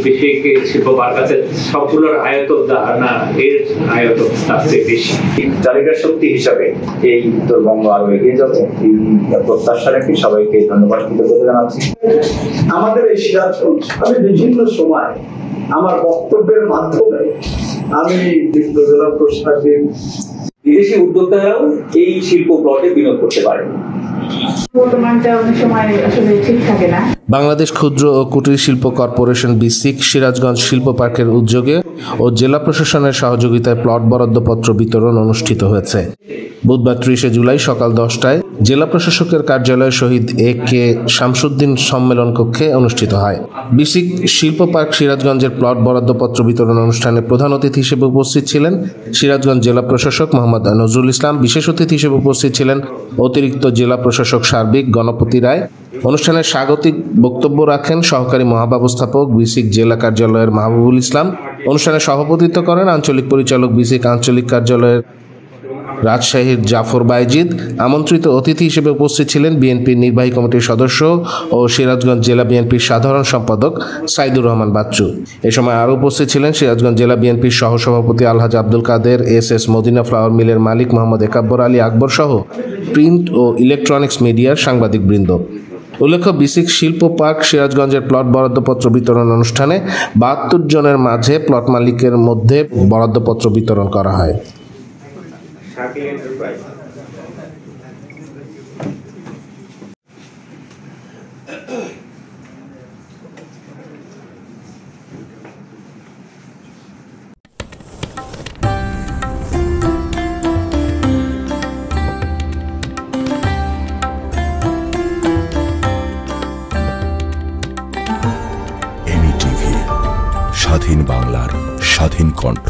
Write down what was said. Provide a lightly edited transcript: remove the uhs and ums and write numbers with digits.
বিশেষ শিল্প পার্ক আছে, সবগুলোর আয়তন না এর আয়তন তার চেয়ে বেশি। চালিকা শক্তি হিসাবে এই উত্তরবঙ্গ আরো এগিয়ে যাবে, এই প্রত্যাশা রাখি। সবাইকে ধন্যবাদ, কৃতজ্ঞতা জানাচ্ছি। আমাদের এই সিরাজগঞ্জ, আমি বিভিন্ন সময় আমার বক্তব্যের মাধ্যমে আমি জেলা প্রশাসন, বিদেশি উদ্যোক্তারাও এই শিল্প প্লটে বিনিয়োগ করতে পারে। বর্তমানটা অনেক সময় আসলে ঠিক থাকে না। বাংলাদেশ ক্ষুদ্র ও কুটির শিল্প কর্পোরেশন বিসিক সিরাজগঞ্জ শিল্প পার্কের উদ্যোগে ও জেলা প্রশাসনের সহযোগিতায় প্লট বরাদ্দপত্র বিতরণ অনুষ্ঠিত হয়েছে। বুধবার 30 জুলাই সকাল 10টায় জেলা প্রশাসকের কার্যালয়ে শহীদ A.K. শামসুদ্দিন সম্মেলন কক্ষে অনুষ্ঠিত হয়। বিসিক শিল্প পার্ক সিরাজগঞ্জের প্লট বরাদ্দপত্র বিতরণ অনুষ্ঠানে প্রধান অতিথি হিসেবে উপস্থিত ছিলেন সিরাজগঞ্জ জেলা প্রশাসক মোহাম্মদ নজরুল ইসলাম। বিশেষ অতিথি হিসেবে উপস্থিত ছিলেন অতিরিক্ত জেলা প্রশাসক সার্বিক গণপতি রায়। অনুষ্ঠানে স্বাগতিক বক্তব্য রাখেন সহকারী মহাব্যবস্থাপক বিসিক জেলা কার্যালয়ের মাহবুবুল ইসলাম। অনুষ্ঠানে সভাপতিত্ব করেন আঞ্চলিক পরিচালক বিসিক আঞ্চলিক কার্যালয়ের রাজশাহীর জাফর বাইজিদ। আমন্ত্রিত অতিথি হিসেবে উপস্থিত ছিলেন বিএনপির নির্বাহী কমিটির সদস্য ও সিরাজগঞ্জ জেলা বিএনপির সাধারণ সম্পাদক সাইদুর রহমান বাচ্চু। এ সময় আরও উপস্থিত ছিলেন সিরাজগঞ্জ জেলা বিএনপির সহসভাপতি আলহাজ আব্দুল কাদের, এস মদিনা ফ্লাওয়ার মিলের মালিক মোহাম্মদ একাব্বর আলী আকবর সহ প্রিন্ট ও ইলেকট্রনিক্স মিডিয়ার সাংবাদিকবৃন্দ। উল্লেখ্য, বিসিক শিল্প পার্ক সিরাজগঞ্জের প্লট বরাদ্দপত্র বিতরণ অনুষ্ঠানে 72 জনের মাঝে প্লট মালিকের মধ্যে বরাদ্দপত্র বিতরণ করা হয়। স্বাধীন বাংলার স্বাধীন কণ্ঠ।